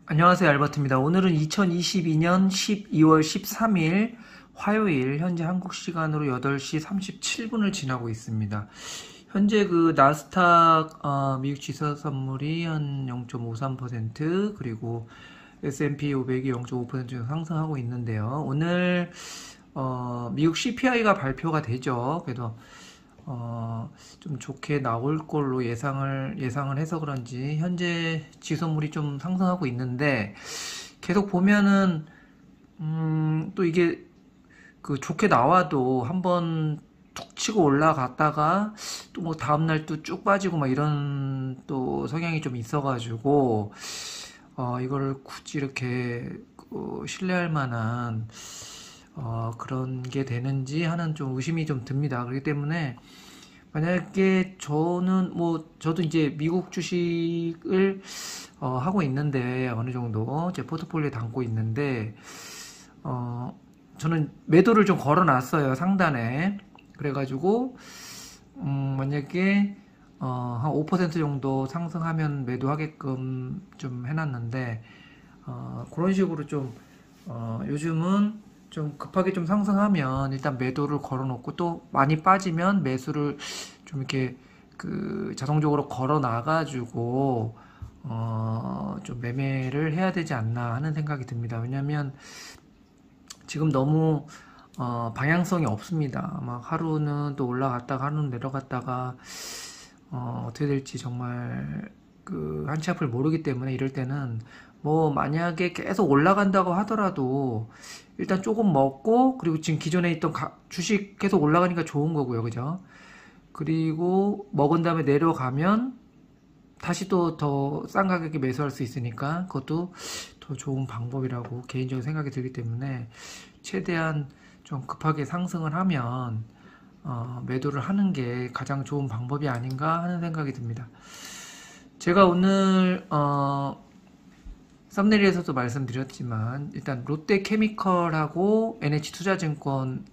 안녕하세요, 알버트입니다. 오늘은 2022년 12월 13일 화요일 현재 한국 시간으로 8시 37분을 지나고 있습니다. 현재 그 나스닥 미국 지수 선물이 한 0.53% 그리고 S&P 500이 0.5% 상승하고 있는데요. 오늘 미국 CPI가 발표가 되죠. 그래서 좀 좋게 나올 걸로 예상을 해서 그런지 현재 지수물이 좀 상승하고 있는데 계속 보면은 또 이게 그 좋게 나와도 한번 툭 치고 올라갔다가 또 뭐 다음날 또 쭉 빠지고 막 이런 또 성향이 좀 있어가지고 이걸 굳이 이렇게 신뢰할 만한 그런 게 되는지 하는 좀 의심이 좀 듭니다. 그렇기 때문에 만약에 저도 이제 미국 주식을 하고 있는데 어느 정도 제 포트폴리오에 담고 있는데 저는 매도를 좀 걸어놨어요, 상단에. 그래가지고 만약에 한 5% 정도 상승하면 매도하게끔 좀 해놨는데 그런 식으로 좀 요즘은 좀 급하게 좀 상승하면 일단 매도를 걸어놓고 또 많이 빠지면 매수를 좀 이렇게 그 자동적으로 걸어 놔가지고 좀 매매를 해야 되지 않나 하는 생각이 듭니다. 왜냐면 지금 너무 방향성이 없습니다. 막 하루는 또 올라갔다가 하루는 내려갔다가 어떻게 될지 정말 그 한치 앞을 모르기 때문에 이럴 때는 뭐 만약에 계속 올라간다고 하더라도 일단 조금 먹고 그리고 지금 기존에 있던 주식 계속 올라가니까 좋은 거고요. 그죠? 그리고 먹은 다음에 내려가면 다시 또 더 싼 가격에 매수할 수 있으니까 그것도 더 좋은 방법이라고 개인적으로 생각이 들기 때문에 최대한 좀 급하게 상승을 하면 매도를 하는 게 가장 좋은 방법이 아닌가 하는 생각이 듭니다. 제가 오늘 썸네일에서도 말씀드렸지만 일단 롯데케미컬하고 NH투자증권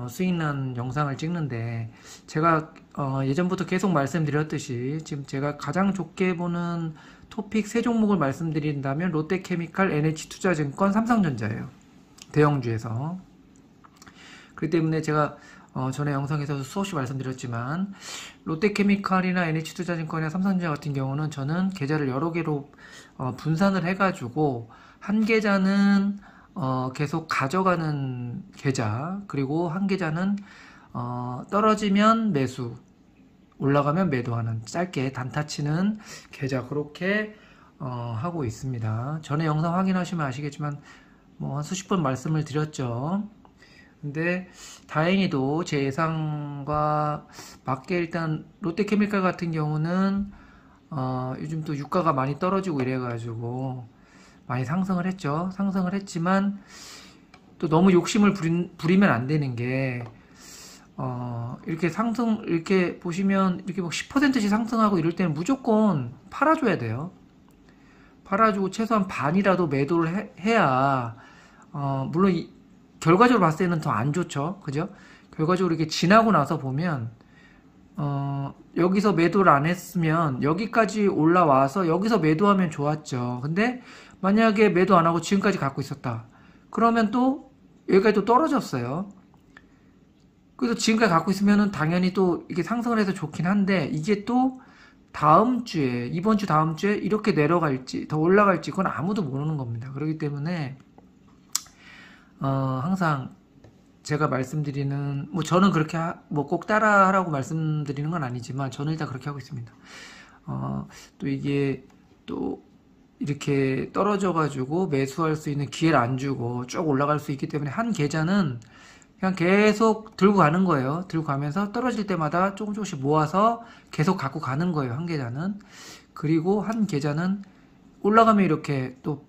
수익난 영상을 찍는데 제가 예전부터 계속 말씀드렸듯이 지금 제가 가장 좋게 보는 토픽 세 종목을 말씀드린다면 롯데케미칼, NH투자증권, 삼성전자예요. 대형주에서. 그렇기 때문에 제가 전에 영상에서도 수없이 말씀드렸지만 롯데케미칼이나 NH투자증권이나 삼성전자 같은 경우는 저는 계좌를 여러 개로 분산을 해가지고 한 계좌는 계속 가져가는 계좌, 그리고 한 계좌는 떨어지면 매수, 올라가면 매도하는 짧게 단타 치는 계좌, 그렇게 하고 있습니다. 전에 영상 확인하시면 아시겠지만 뭐 한 수십 번 말씀을 드렸죠. 근데 다행히도 제 예상과 맞게 일단 롯데케미칼 같은 경우는 요즘 또 유가가 많이 떨어지고 이래가지고 많이 상승을 했죠. 상승을 했지만 또 너무 욕심을 부리면 안 되는 게 이렇게 보시면 이렇게 막 10%씩 상승하고 이럴 때는 무조건 팔아줘야 돼요. 팔아주고 최소한 반이라도 매도를 해야 물론 결과적으로 봤을 때는 더 안 좋죠. 그죠? 결과적으로 이렇게 지나고 나서 보면 여기서 매도를 안 했으면 여기까지 올라와서 여기서 매도하면 좋았죠. 근데 만약에 매도 안 하고 지금까지 갖고 있었다. 그러면 또 여기까지 또 떨어졌어요. 그래서 지금까지 갖고 있으면은 당연히 또 이게 상승을 해서 좋긴 한데 이게 또 다음 주에, 이번 주 다음 주에 이렇게 내려갈지 더 올라갈지 그건 아무도 모르는 겁니다. 그렇기 때문에 항상 제가 말씀드리는, 뭐 저는 그렇게 뭐 꼭 따라하라고 말씀드리는 건 아니지만 저는 일단 그렇게 하고 있습니다. 또 이게 또 이렇게 떨어져가지고 매수할 수 있는 기회를 안 주고 쭉 올라갈 수 있기 때문에 한 계좌는 그냥 계속 들고 가는 거예요. 들고 가면서 떨어질 때마다 조금씩 모아서 계속 갖고 가는 거예요. 한 계좌는. 그리고 한 계좌는 올라가면 이렇게 또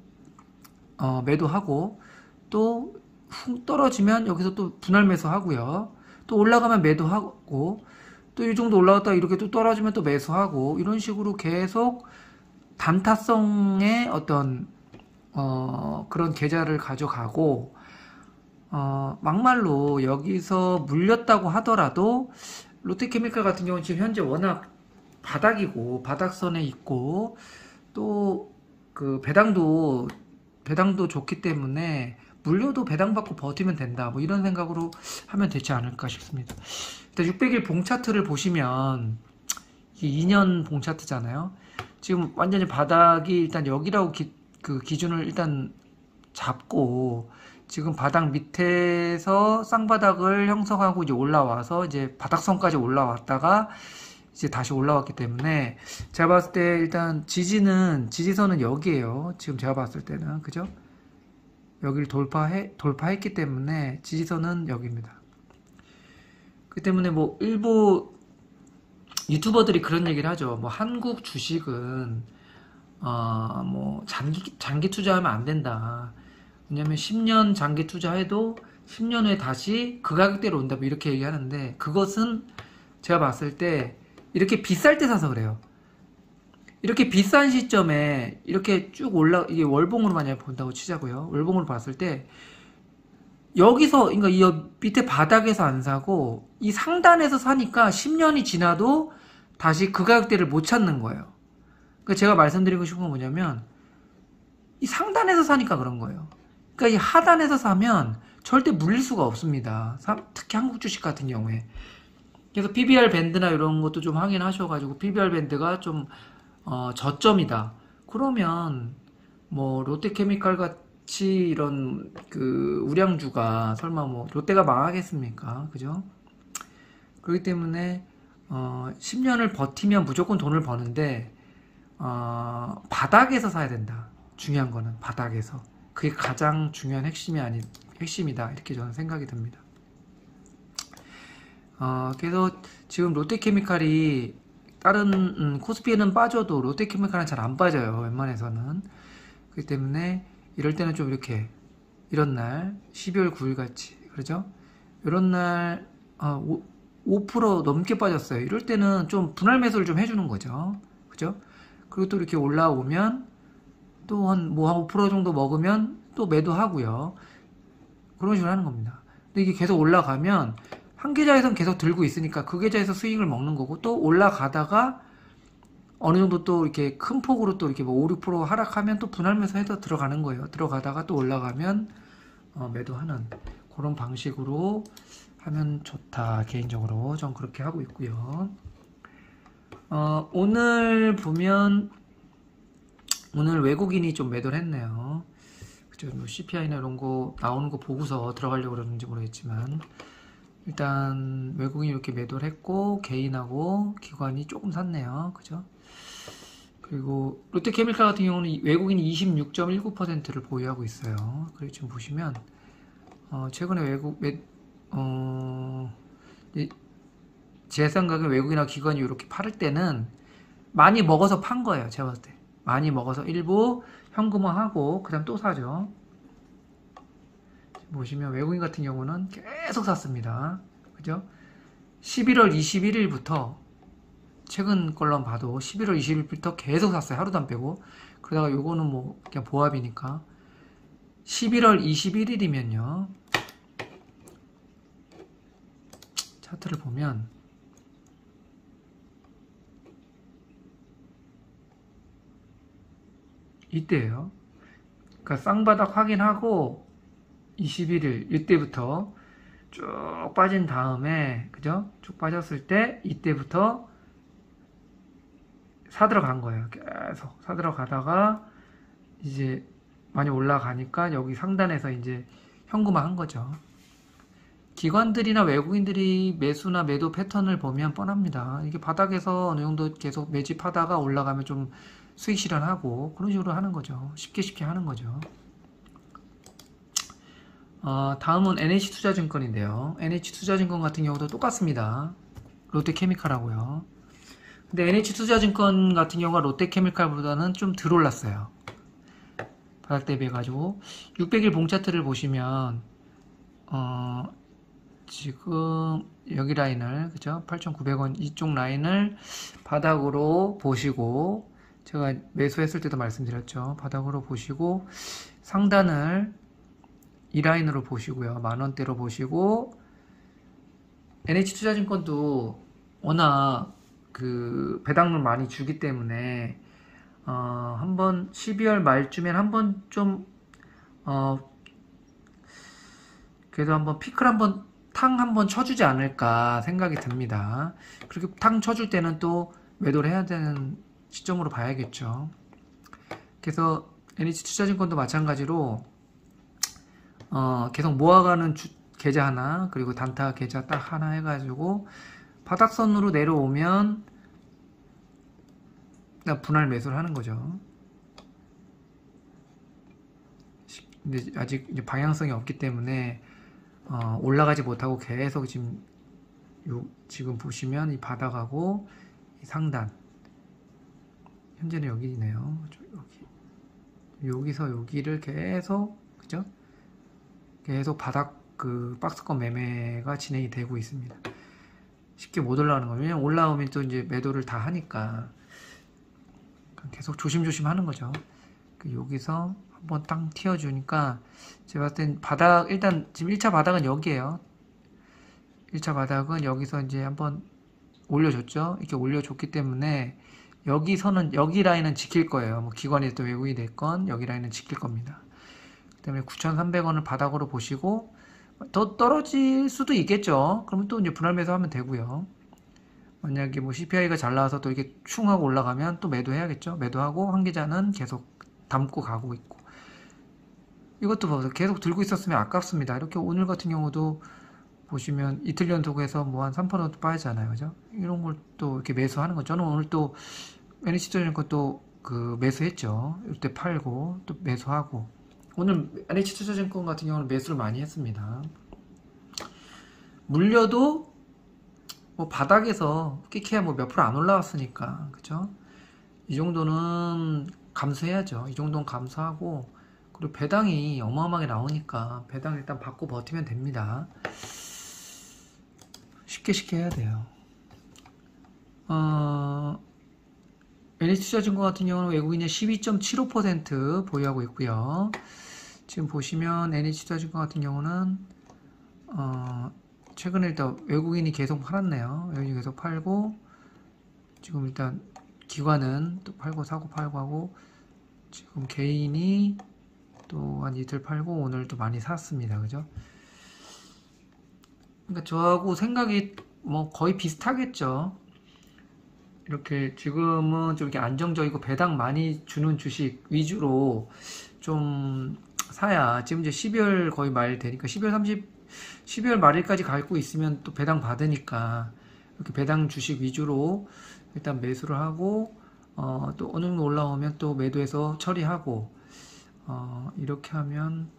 매도하고 또 훅 떨어지면 여기서 또 분할 매수하고요. 또 올라가면 매도하고 또 이 정도 올라갔다가 이렇게 또 떨어지면 또 매수하고 이런 식으로 계속 단타성의 어떤 그런 계좌를 가져가고 막말로 여기서 물렸다고 하더라도 롯데케미칼 같은 경우는 지금 현재 워낙 바닥이고 바닥선에 있고 또 그 배당도 좋기 때문에 물려도 배당받고 버티면 된다. 뭐 이런 생각으로 하면 되지 않을까 싶습니다. 일단 600일 봉 차트를 보시면 이게 2년 봉 차트잖아요. 지금 완전히 바닥이 일단 여기라고 그 기준을 일단 잡고 지금 바닥 밑에서 쌍바닥을 형성하고 이제 올라와서 이제 바닥선까지 올라왔다가 이제 다시 올라왔기 때문에 제가 봤을 때 일단 지지선은 여기에요. 지금 제가 봤을 때는 그죠? 여기를 돌파했기 때문에 지지선은 여기입니다. 그 때문에 뭐 일부 유튜버들이 그런 얘기를 하죠. 뭐 한국 주식은 뭐 장기 투자하면 안 된다. 왜냐면 10년 장기 투자해도 10년 후에 다시 그 가격대로 온다. 뭐 이렇게 얘기하는데 그것은 제가 봤을 때 이렇게 비쌀 때 사서 그래요. 이렇게 비싼 시점에 이렇게 쭉 이게 월봉으로 만약에 본다고 치자고요. 월봉으로 봤을 때 여기서 그러니까 이 밑에 바닥에서 안 사고 이 상단에서 사니까 10년이 지나도 다시 그 가격대를 못 찾는 거예요. 그러니까 제가 말씀드리고 싶은 건 뭐냐면 이 상단에서 사니까 그런 거예요. 그러니까 이 하단에서 사면 절대 물릴 수가 없습니다. 특히 한국 주식 같은 경우에. 그래서 PBR 밴드나 이런 것도 좀 확인하셔가지고 PBR 밴드가 좀 저점이다. 그러면 뭐 롯데케미칼 같이 이런 그 우량주가 설마 뭐 롯데가 망하겠습니까? 그죠? 그렇기 때문에 10년을 버티면 무조건 돈을 버는데 바닥에서 사야 된다. 중요한 거는 바닥에서. 그게 가장 중요한 핵심이다. 이렇게 저는 생각이 듭니다. 그래서 지금 롯데케미칼이 다른 코스피에는 빠져도 롯데케미칼은 잘 안 빠져요. 웬만해서는. 그렇기 때문에 이럴 때는 좀 이렇게 이런 날 12월 9일 같이 그러죠? 이런 날 5% 넘게 빠졌어요. 이럴 때는 좀 분할 매수를 좀 해주는 거죠. 그죠? 그리고 또 이렇게 올라오면 또 한 5% 정도 먹으면 또 매도하고요. 그런 식으로 하는 겁니다. 근데 이게 계속 올라가면 한 계좌에선 계속 들고 있으니까 그 계좌에서 수익을 먹는 거고 또 올라가다가 어느 정도 또 이렇게 큰 폭으로 또 이렇게 뭐 5, 6% 하락하면 또 분할 매수해서 들어가는 거예요. 들어가다가 또 올라가면 매도하는 그런 방식으로 하면 좋다. 개인적으로 전 그렇게 하고 있고요. 오늘 보면 오늘 외국인이 좀 매도를 했네요. 그죠? 뭐 CPI나 이런 거 나오는 거 보고서 들어가려고 그러는지 모르겠지만 일단 외국인이 이렇게 매도를 했고 개인하고 기관이 조금 샀네요. 그죠? 그리고 롯데케미칼 같은 경우는 외국인이 26.19%를 보유하고 있어요. 그리고 지금 보시면 최근에 재산가격 외국인이나 기관이 이렇게 팔을 때는 많이 먹어서 판 거예요. 제가 봤을 때 많이 먹어서 일부 현금화하고 그 다음 또 사죠. 보시면 외국인 같은 경우는 계속 샀습니다. 그죠? 11월 21일부터 최근 걸로 봐도 11월 20일부터 계속 샀어요. 하루도 안 빼고. 그러다가 요거는 뭐 그냥 보합이니까 11월 21일이면요. 차트를 보면 이때예요. 그러니까 쌍바닥 확인하고 21일 이때부터 쭉 빠진 다음에 그죠? 쭉 빠졌을 때 이때부터 사들어간 거예요. 계속 사들어가다가 이제 많이 올라가니까 여기 상단에서 이제 현금화 한 거죠. 기관들이나 외국인들이 매수나 매도 패턴을 보면 뻔합니다. 이게 바닥에서 어느 정도 계속 매집하다가 올라가면 좀 수익 실현하고 그런 식으로 하는 거죠. 쉽게 하는 거죠. 다음은 NH투자증권인데요. NH투자증권 같은 경우도 똑같습니다. 롯데케미칼하고요. 근데 NH투자증권 같은 경우가 롯데케미칼보다는 좀 덜 올랐어요. 바닥 대비해가지고 600일 봉차트를 보시면 지금 여기 라인을 그죠? 8,900원 이쪽 라인을 바닥으로 보시고 제가 매수했을 때도 말씀드렸죠. 바닥으로 보시고 상단을 이 라인으로 보시고요. 만원대로 보시고 NH투자증권도 워낙 그 배당률 많이 주기 때문에 한번 12월 말쯤엔 한번 좀 그래도 한번 피크를 한번 탕 한번 쳐주지 않을까 생각이 듭니다. 그렇게 탕 쳐줄 때는 또 매도를 해야 되는 시점으로 봐야겠죠. 그래서 NH투자증권도 마찬가지로 계속 모아가는 계좌 하나, 그리고 단타 계좌 딱 하나 해가지고 바닥선으로 내려오면 분할 매수를 하는 거죠. 근데 아직 이제 방향성이 없기 때문에 올라가지 못하고 계속 지금 보시면 이 바닥하고 이 상단, 현재는 여기네요. 여기서 여기를 계속, 그죠? 계속 바닥 박스권 매매가 진행이 되고 있습니다. 쉽게 못 올라가는 거예요. 왜냐면 올라오면 또 이제 매도를 다 하니까 계속 조심조심 하는 거죠. 여기서 한번 땅 튀어주니까 제가 봤을 땐 바닥, 일단 지금 1차 바닥은 여기에요. 1차 바닥은 여기서 이제 한번 올려줬죠. 이렇게 올려줬기 때문에 여기서는, 여기 라인은 지킬 거예요. 뭐 기관이 또 외국이 됐건 여기 라인은 지킬 겁니다. 그 때문에 9,300원을 바닥으로 보시고 더 떨어질 수도 있겠죠. 그러면 또 이제 분할 매수하면 되고요. 만약에 뭐 CPI가 잘 나와서 또 이렇게 충 하고 올라가면 또 매도해야겠죠. 매도하고 한 계좌는 계속 담고 가고 있고, 이것도 봐서 계속 들고 있었으면 아깝습니다. 이렇게 오늘 같은 경우도 보시면 이틀 연속해서 뭐 한 3% 빠지잖아요. 그죠? 이런 걸 또 이렇게 매수하는 거죠. 저는 오늘 또 NH투자증권 또 매수했죠. 이때 팔고 또 매수하고, 오늘 NH투자증권 같은 경우는 매수를 많이 했습니다. 물려도 뭐 바닥에서 끼케야 뭐 몇 프로 안 올라왔으니까, 그죠? 이 정도는 감수해야죠. 이 정도는 감수하고, 그리고 배당이 어마어마하게 나오니까 배당 일단 받고 버티면 됩니다. 쉽게 해야 돼요. NH투자증권 같은 경우는 외국인이 12.75% 보유하고 있고요. 지금 보시면 NH투자증권 같은 경우는 최근에 일단 외국인이 계속 팔았네요. 외국인이 계속 팔고, 지금 일단 기관은 또 팔고 사고 팔고 하고, 지금 개인이 또 한 이틀 팔고 오늘 또 많이 샀습니다. 그죠? 그러니까 저하고 생각이 뭐 거의 비슷하겠죠. 이렇게 지금은 좀 이렇게 안정적이고 배당 많이 주는 주식 위주로 좀 사야, 지금 이제 12월 거의 말 되니까 12월 말일까지 갖고 있으면 또 배당 받으니까 이렇게 배당 주식 위주로 일단 매수를 하고, 또 어느 정도 올라오면 또 매도해서 처리하고, 이렇게 하면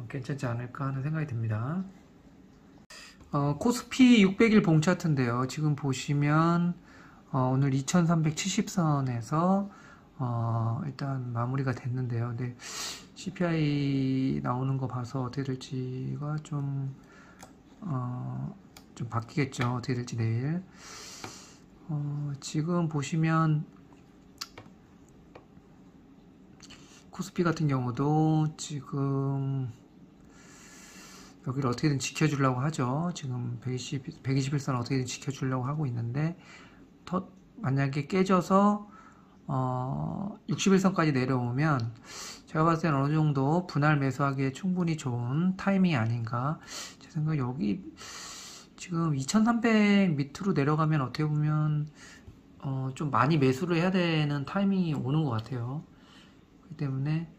괜찮지 않을까 하는 생각이 듭니다. 코스피 600일 봉 차트인데요. 지금 보시면 오늘 2370선에서 일단 마무리가 됐는데요. 근데 CPI 나오는 거 봐서 어떻게 될지가 좀 바뀌겠죠. 어떻게 될지 내일. 지금 보시면 코스피 같은 경우도 지금 여기를 어떻게든 지켜주려고 하죠. 지금 121선 어떻게든 지켜주려고 하고 있는데, 만약에 깨져서 61선까지 내려오면 제가 봤을 때는 어느 정도 분할 매수하기에 충분히 좋은 타이밍이 아닌가. 제 생각에 여기 지금 2300 밑으로 내려가면 어떻게 보면 좀 많이 매수를 해야 되는 타이밍이 오는 것 같아요. 그렇기 때문에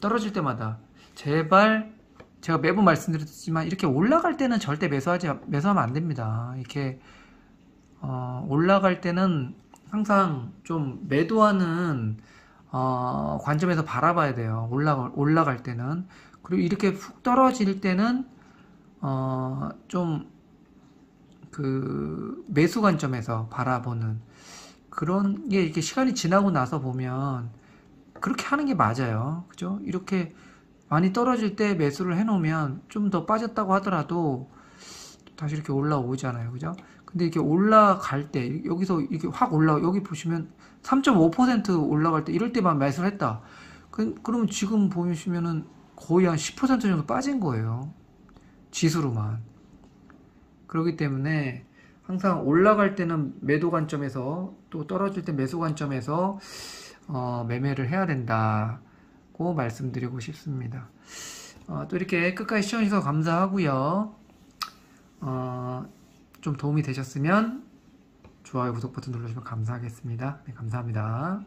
떨어질 때마다 제발, 제가 매번 말씀드렸지만 이렇게 올라갈 때는 절대 매수하면 안 됩니다. 이렇게 올라갈 때는 항상 좀 매도하는 관점에서 바라봐야 돼요. 올라갈 때는. 그리고 이렇게 훅 떨어질 때는 좀 매수 관점에서 바라보는 그런 게, 이렇게 시간이 지나고 나서 보면 그렇게 하는 게 맞아요. 그죠? 이렇게 많이 떨어질 때 매수를 해놓으면 좀 더 빠졌다고 하더라도 다시 이렇게 올라오잖아요. 그죠? 근데 이렇게 올라갈 때, 여기서 이렇게 확 여기 보시면 3.5% 올라갈 때, 이럴 때만 매수를 했다. 그러면 지금 보시면은 거의 한 10% 정도 빠진 거예요. 지수로만. 그렇기 때문에 항상 올라갈 때는 매도 관점에서 또 떨어질 때 매수 관점에서 매매를 해야 된다고 말씀드리고 싶습니다. 또 이렇게 끝까지 시청해주셔서 감사하고요. 좀 도움이 되셨으면 좋아요, 구독 버튼 눌러주시면 감사하겠습니다. 네, 감사합니다.